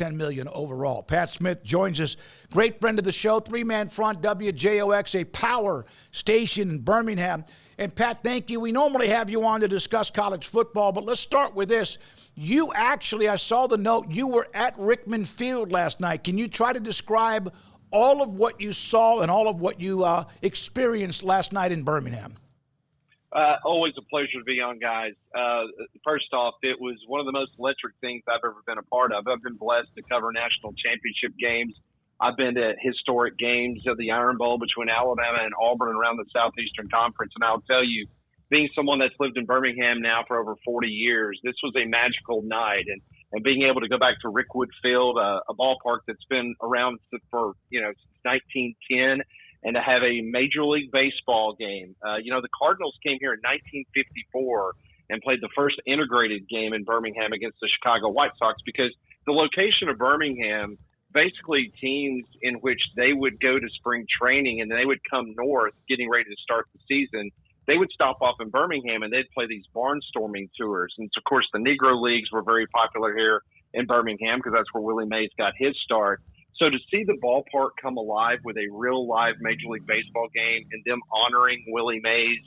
$10 million overall. Pat Smith joins us, great friend of the show, three-man front, WJOX, a power station in Birmingham. And Pat, thank you. We normally have you on to discuss college football, but let's start with this. You actually, I saw the note, you were at Rickman Field last night. Can you try to describe all of what you saw and all of what you experienced last night in Birmingham? Always a pleasure to be on, guys. First off, it was one of the most electric things I've ever been a part of. I've been blessed to cover national championship games. I've been to historic games of the Iron Bowl between Alabama and Auburn around the Southeastern Conference. And I'll tell you, being someone that's lived in Birmingham now for over 40 years, this was a magical night. And being able to go back to Rickwood Field, a ballpark that's been around for, since 1910, and to have a Major League Baseball game. The Cardinals came here in 1954 and played the first integrated game in Birmingham against the Chicago White Sox, because the location of Birmingham, basically teams in which they would go to spring training and they would come north getting ready to start the season, they would stop off in Birmingham and they'd play these barnstorming tours. And of course, the Negro Leagues were very popular here in Birmingham because that's where Willie Mayes got his start. So to see the ballpark come alive with a real live Major League Baseball game and them honoring Willie Mayes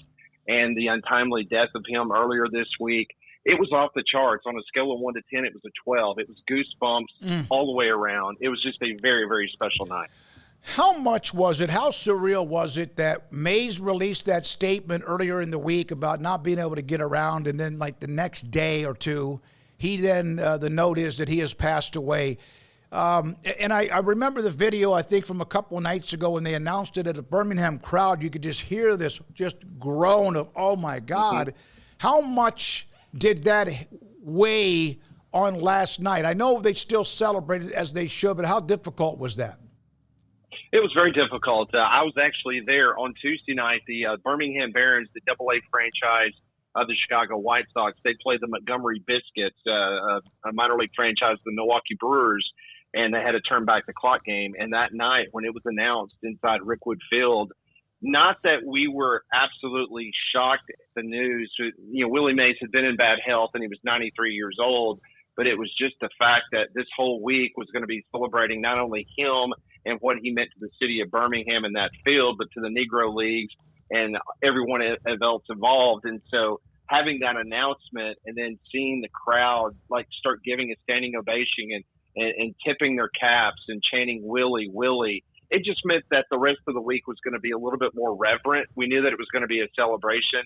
and the untimely death of him earlier this week, it was off the charts. On a scale of 1 to 10, it was a 12. It was goosebumps all the way around. It was just a very, very special night. How much was it, how surreal was it that Mays released that statement earlier in the week about not being able to get around, and then like the next day or two, the note is that he has passed away. And I remember the video, I think, from a couple of nights ago when they announced it at the Birmingham crowd. You could just hear this just groan of, oh, my God. Mm-hmm. How much did that weigh on last night? I know they still celebrated as they should, but how difficult was that? It was very difficult. I was actually there on Tuesday night. The Birmingham Barons, the AA franchise of the Chicago White Sox, they played the Montgomery Biscuits, a minor league franchise of the Milwaukee Brewers, and they had to turn back the clock game. And that night, when it was announced inside Rickwood Field, not that we were absolutely shocked at the news. Willie Mays had been in bad health and he was 93 years old, but it was just the fact that this whole week was going to be celebrating not only him and what he meant to the city of Birmingham and that field, but to the Negro Leagues and everyone else involved. And so having that announcement and then seeing the crowd start giving a standing ovation and tipping their caps and chanting Willie, Willie, it just meant that the rest of the week was going to be a little bit more reverent. We knew that it was going to be a celebration.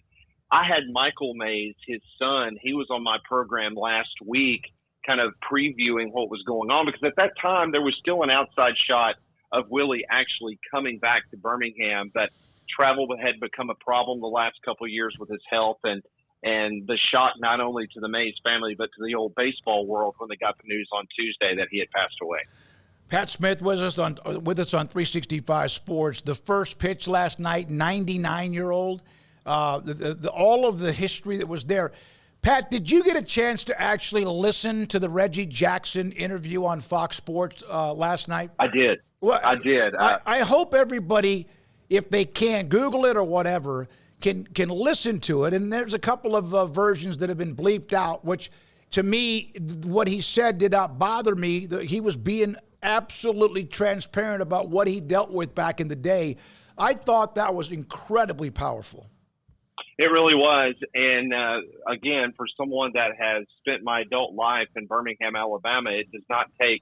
I had Michael Mays, his son, he was on my program last week kind of previewing what was going on, because at that time there was still an outside shot of Willie actually coming back to Birmingham, but travel had become a problem the last couple of years with his health, and the shock not only to the Mays family but to the old baseball world when they got the news on Tuesday that he had passed away. Pat Smith was with us on 365 Sports. The first pitch last night, 99-year-old, all of the history that was there. Pat, did you get a chance to actually listen to the Reggie Jackson interview on Fox Sports last night? I did. Well, I did. I hope everybody, if they can, Google it or whatever, can listen to it. And there's a couple of versions that have been bleeped out, which to me, what he said did not bother me. He was being absolutely transparent about what he dealt with back in the day. I thought that was incredibly powerful. It really was. And again, for someone that has spent my adult life in Birmingham, Alabama, it does not take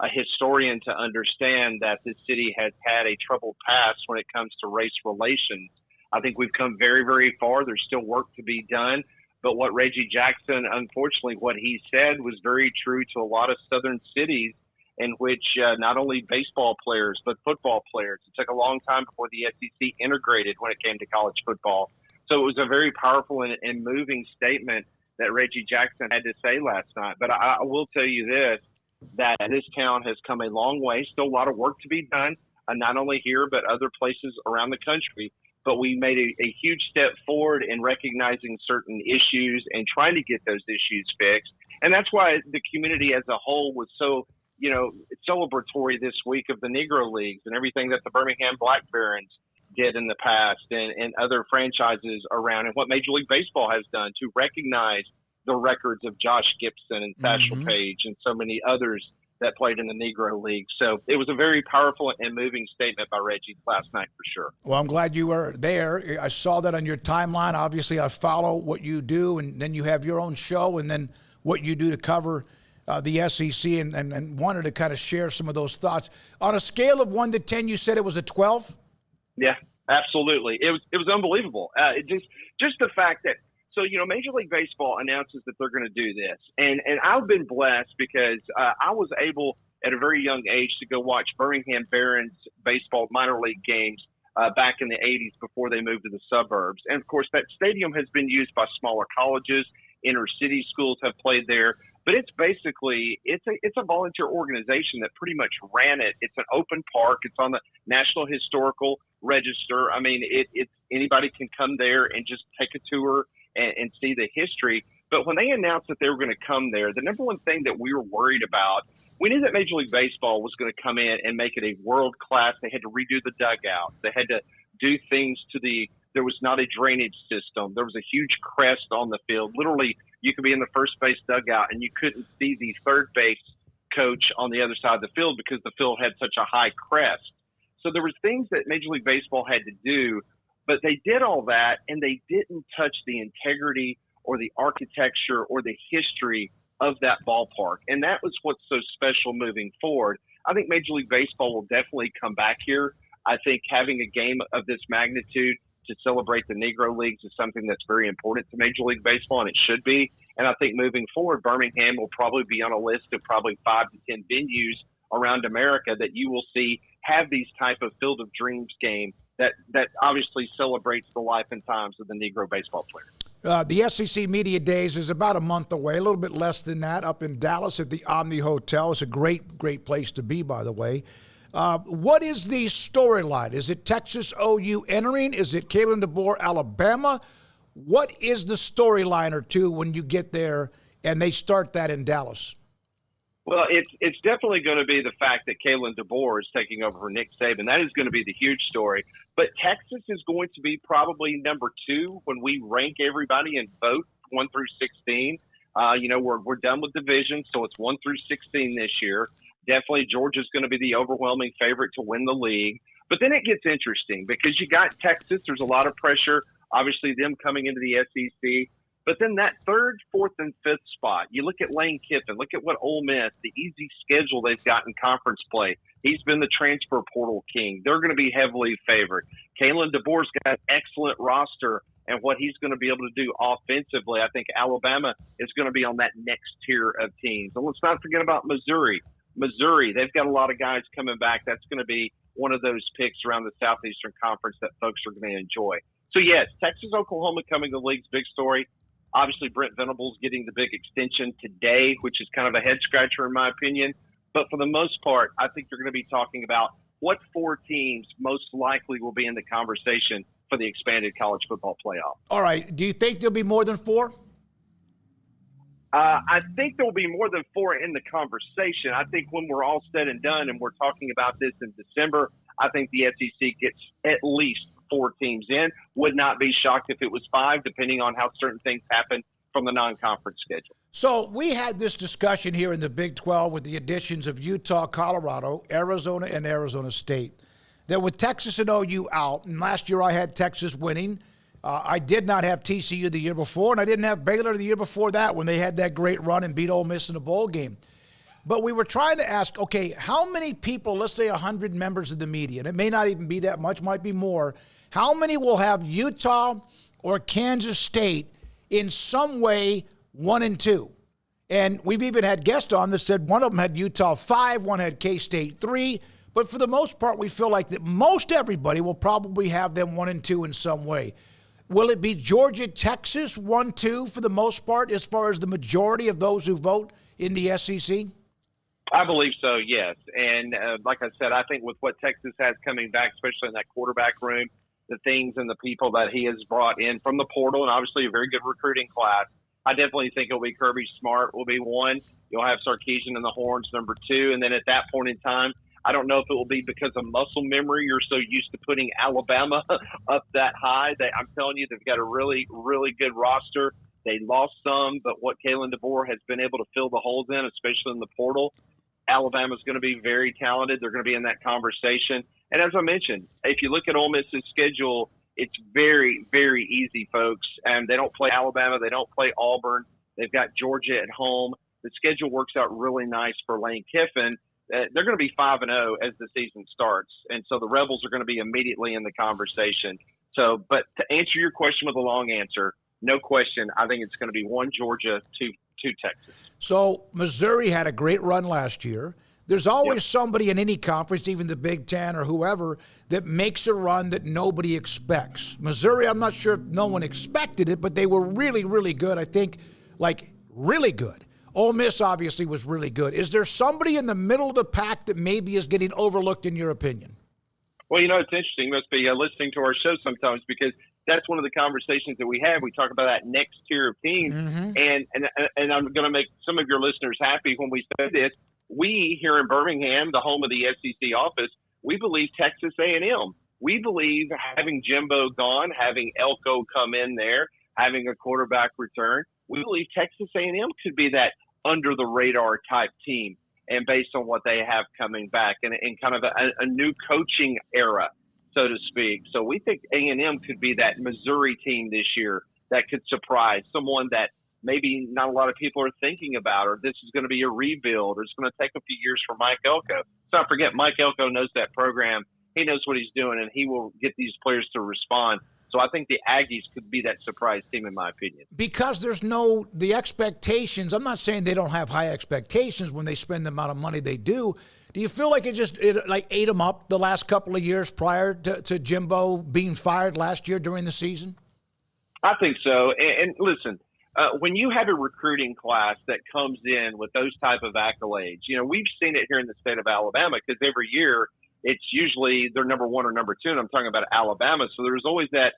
a historian to understand that this city has had a troubled past when it comes to race relations. I think we've come very, very far. There's still work to be done. But what Reggie Jackson, unfortunately, what he said was very true to a lot of southern cities in which not only baseball players, but football players. It took a long time before the SEC integrated when it came to college football. So it was a very powerful and moving statement that Reggie Jackson had to say last night. But I will tell you this, that this town has come a long way. Still a lot of work to be done, not only here, but other places around the country. But we made a huge step forward in recognizing certain issues and trying to get those issues fixed. And that's why the community as a whole was so, celebratory this week of the Negro Leagues and everything that the Birmingham Black Barons did in the past and other franchises around, and what Major League Baseball has done to recognize the records of Josh Gibson and Satchel Paige and so many others that played in the Negro League. So it was a very powerful and moving statement by Reggie last night for sure. Well, I'm glad you were there. I saw that on your timeline. Obviously, I follow what you do, and then you have your own show, and then what you do to cover the SEC, and wanted to kind of share some of those thoughts. On a scale of 1 to 10, you said it was a 12? Yeah, absolutely. It was unbelievable. Just the fact that, so, Major League Baseball announces that they're going to do this. And I've been blessed because I was able at a very young age to go watch Birmingham Barons baseball minor league games back in the 80s before they moved to the suburbs. And, of course, that stadium has been used by smaller colleges. Inner city schools have played there. But it's basically it's a volunteer organization that pretty much ran it. It's an open park. It's on the National Historical Register. I mean, it's anybody can come there and just take a tour and see the history. But when they announced that they were going to come there, the number one thing that we were worried about, we knew that Major League Baseball was going to come in and make it a world class. They had to redo the dugout. They had to do things there was not a drainage system. There was a huge crest on the field. Literally, you could be in the first base dugout and you couldn't see the third base coach on the other side of the field because the field had such a high crest. So there was things that Major League Baseball had to do, but they did all that and they didn't touch the integrity or the architecture or the history of that ballpark. And that was what's so special moving forward. I think Major League Baseball will definitely come back here. I think having a game of this magnitude to celebrate the Negro Leagues is something that's very important to Major League Baseball, and it should be. And I think moving forward, Birmingham will probably be on a list of probably 5 to 10 venues around America that you will see have these type of Field of Dreams game that obviously celebrates the life and times of the Negro baseball players. The SEC Media Days is about a month away, a little bit less than that, up in Dallas at the Omni Hotel. It's a great, great place to be, by the way. What is the storyline? Is it Texas OU entering? Is it Kalen DeBoer, Alabama? What is the storyline or two when you get there and they start that in Dallas? Well, it's definitely going to be the fact that Kalen DeBoer is taking over for Nick Saban. That is going to be the huge story. But Texas is going to be probably number 2 when we rank everybody and vote 1 through 16. We're done with division, so it's 1 through 16 this year. Definitely Georgia's going to be the overwhelming favorite to win the league. But then it gets interesting because you got Texas. There's a lot of pressure, obviously, them coming into the SEC. But then that 3rd, 4th, and 5th spot, you look at Lane Kiffin, look at what Ole Miss, the easy schedule they've got in conference play. He's been the transfer portal king. They're going to be heavily favored. Kalen DeBoer's got an excellent roster, and what he's going to be able to do offensively, I think Alabama is going to be on that next tier of teams. And let's not forget about Missouri. They've got a lot of guys coming back. That's going to be one of those picks around the Southeastern Conference that folks are going to enjoy. So, yes, Texas, Oklahoma coming to the league's big story. Obviously, Brent Venables getting the big extension today, which is kind of a head-scratcher in my opinion. But for the most part, I think you're going to be talking about what 4 teams most likely will be in the conversation for the expanded college football playoff. All right. Do you think there'll be more than 4? I think there will be more than 4 in the conversation. I think when we're all said and done and we're talking about this in December, I think the SEC gets at least 4 teams in. Would not be shocked if it was 5, depending on how certain things happen from the non-conference schedule. So we had this discussion here in the Big 12 with the additions of Utah, Colorado, Arizona, and Arizona State. That with Texas and OU out, and last year I had Texas winning. I did not have TCU the year before, and I didn't have Baylor the year before that when they had that great run and beat Ole Miss in the bowl game. But we were trying to ask, okay, how many people, let's say 100 members of the media, and it may not even be that much, might be more, how many will have Utah or Kansas State in some way 1 and 2? And we've even had guests on that said one of them had Utah 5, one had K-State 3. But for the most part, we feel like that most everybody will probably have them 1 and 2 in some way. Will it be Georgia, Texas 1-2 for the most part as far as the majority of those who vote in the SEC? I believe so, yes. And like I said, I think with what Texas has coming back, especially in that quarterback room, the things and the people that he has brought in from the portal, and obviously a very good recruiting class, I definitely think it'll be Kirby Smart will be 1. You'll have Sarkisian and the Horns number 2. And then at that point in time, I don't know if it will be because of muscle memory. You're so used to putting Alabama up that high. I'm telling you, they've got a really, really good roster. They lost some, but what Kalen DeBoer has been able to fill the holes in, especially in the portal, Alabama's going to be very talented. They're going to be in that conversation. And as I mentioned, if you look at Ole Miss's schedule, it's very, very easy, folks. And they don't play Alabama. They don't play Auburn. They've got Georgia at home. The schedule works out really nice for Lane Kiffin. They're going to be 5-0 as the season starts. And so the Rebels are going to be immediately in the conversation. So, but to answer your question with a long answer, no question, I think it's going to be 1 Georgia, 2 Texas. So Missouri had a great run last year. There's always somebody in any conference, even the Big Ten or whoever, that makes a run that nobody expects. Missouri, I'm not sure if no one expected it, but they were really, really good. I think, like, really good. Ole Miss obviously was really good. Is there somebody in the middle of the pack that maybe is getting overlooked in your opinion? Well, you know, it's interesting. You must be listening to our show sometimes, because that's one of the conversations that we have. We talk about that next tier of teams. And I'm going to make some of your listeners happy when we say this. We here in Birmingham, the home of the SEC office, we believe Texas A&M. We believe having Jimbo gone, having Elko come in there, having a quarterback return, we believe Texas A&M could be that under-the-radar type team, and based on what they have coming back and kind of a new coaching era, so to speak. So we think A&M could be that Missouri team this year that could surprise someone that maybe not a lot of people are thinking about, or this is going to be a rebuild, or it's going to take a few years for Mike Elko. Let's not forget, Mike Elko knows that program. He knows what he's doing, and he will get these players to respond. So I think the Aggies could be that surprise team, in my opinion. Because there's the expectations. I'm not saying they don't have high expectations when they spend the amount of money they do. Do you feel like it ate them up the last couple of years prior to Jimbo being fired last year during the season? I think so. And listen, when you have a recruiting class that comes in with those type of accolades, you know, we've seen it here in the state of Alabama, because every year it's usually they're number 1 or number 2, and I'm talking about Alabama. So there's always that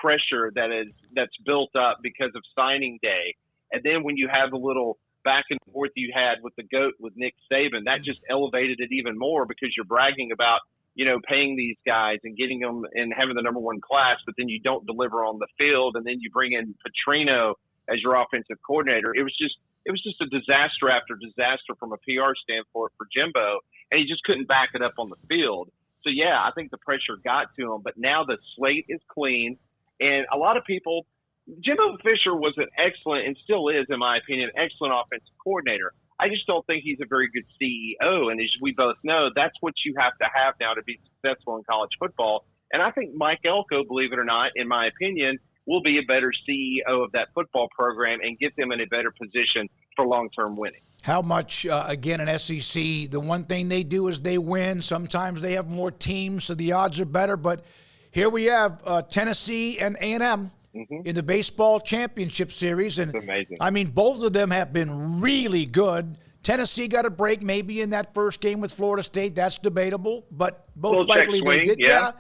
pressure that's built up because of signing day. And then when you have a little back and forth you had with the GOAT, with Nick Saban, that just elevated it even more, because you're bragging about, you know, paying these guys and getting them and having the number 1 class, but then you don't deliver on the field, and then you bring in Petrino as your offensive coordinator. It was just a disaster after disaster from a PR standpoint for Jimbo, and he just couldn't back it up on the field. So, yeah, I think the pressure got to him, but now the slate is clean, and a lot of people – Jimbo Fisher was an excellent, and still is, in my opinion, excellent offensive coordinator. I just don't think he's a very good CEO, and as we both know, that's what you have to have now to be successful in college football. And I think Mike Elko, believe it or not, in my opinion – will be a better CEO of that football program and get them in a better position for long-term winning. How much, again, in SEC, the one thing they do is they win. Sometimes they have more teams, so the odds are better. But here we have Tennessee and A&M in the baseball championship series. And it's amazing. I mean, both of them have been really good. Tennessee got a break maybe in that first game with Florida State. That's debatable, but most likely they did. Yeah.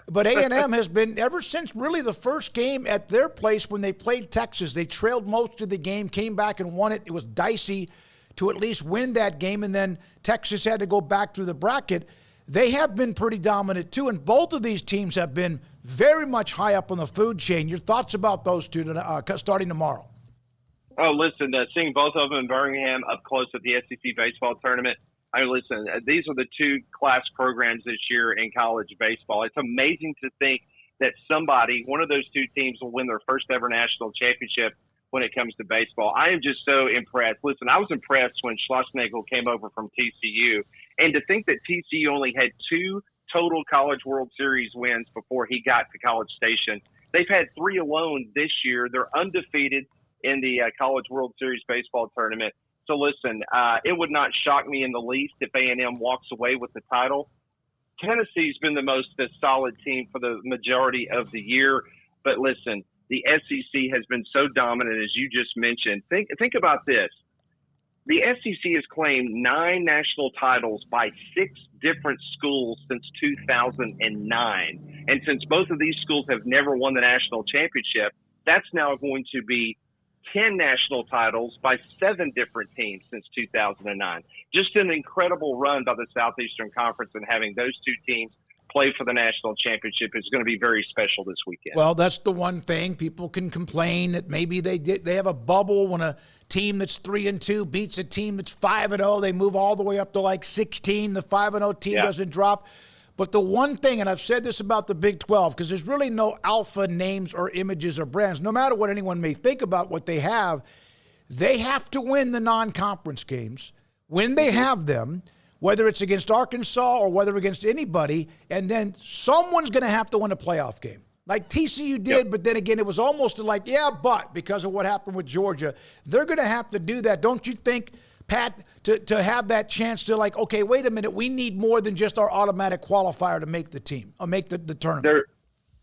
But A&M has been, ever since really the first game at their place when they played Texas, they trailed most of the game, came back and won it. It was dicey to at least win that game, and then Texas had to go back through the bracket. They have been pretty dominant too, and both of these teams have been very much high up on the food chain. Your thoughts about those two starting tomorrow? Oh, listen, seeing both of them in Birmingham up close at the SEC baseball tournament, listen, these are the 2 class programs this year in college baseball. It's amazing to think that one of those 2 teams will win their first ever national championship when it comes to baseball. I am just so impressed. Listen, I was impressed when Schlossnagle came over from TCU, and to think that TCU only had 2 total College World Series wins before he got to College Station. They've had 3 alone this year. They're undefeated in the College World Series baseball tournament. So listen, it would not shock me in the least if A&M walks away with the title. Tennessee's been the most solid team for the majority of the year. But listen, the SEC has been so dominant, as you just mentioned. Think about this. The SEC has claimed 9 national titles by 6 different schools since 2009. And since both of these schools have never won the national championship, that's now going to be 10 national titles by 7 different teams since 2009. Just an incredible run by the Southeastern Conference, and having those 2 teams play for the national championship is going to be very special this weekend. Well, that's the one thing. People can complain that maybe they have a bubble when a team that's 3-2 beats a team that's 5-0. They move all the way up to like 16. The 5-0 team doesn't drop. But the one thing, and I've said this about the Big 12, because there's really no alpha names or images or brands, no matter what anyone may think about what they have to win the non-conference games when they have them, whether it's against Arkansas or whether against anybody, and then someone's going to have to win a playoff game. Like TCU did, but then again, it was almost like, but because of what happened with Georgia, they're going to have to do that. Don't you think, Pat, to have that chance to like, okay, wait a minute, we need more than just our automatic qualifier to make the team or make the tournament?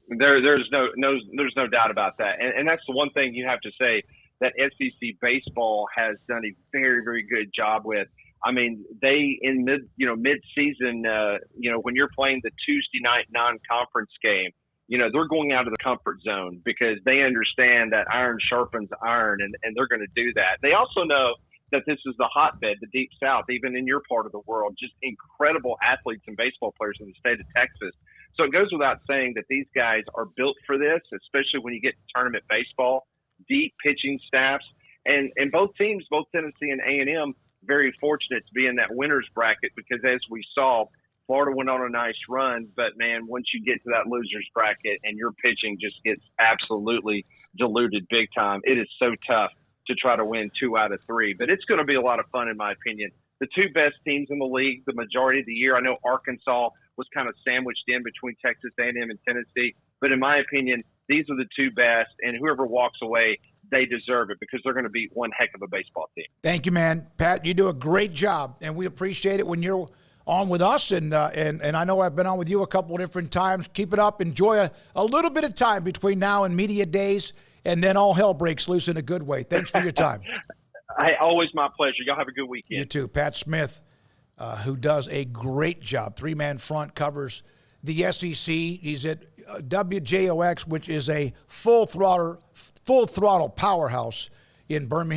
There's no doubt about that. And that's the one thing you have to say that SEC baseball has done a very, very good job with. I mean, they in mid-season, when you're playing the Tuesday night non-conference game, they're going out of the comfort zone because they understand that iron sharpens iron, and they're going to do that. They also know that this is the hotbed, the Deep South, even in your part of the world, just incredible athletes and baseball players in the state of Texas. So it goes without saying that these guys are built for this, especially when you get to tournament baseball, deep pitching staffs, and both teams, both Tennessee and A&M, very fortunate to be in that winner's bracket because, as we saw, Florida went on a nice run. But, man, once you get to that loser's bracket and your pitching just gets absolutely diluted big time, it is so tough to try to win 2 out of 3. But it's going to be a lot of fun, in my opinion. The two best teams in the league the majority of the year, I know Arkansas was kind of sandwiched in between Texas A&M and Tennessee. But in my opinion, these are the two best, and whoever walks away, they deserve it because they're going to be one heck of a baseball team. Thank you, man. Pat, you do a great job, and we appreciate it when you're on with us. And I know I've been on with you a couple of different times. Keep it up. Enjoy a little bit of time between now and media days, and then all hell breaks loose in a good way. Thanks for your time. Always my pleasure. Y'all have a good weekend. You too. Pat Smith, who does a great job. 3-man front, covers the SEC. He's at WJOX, which is a full throttle powerhouse in Birmingham.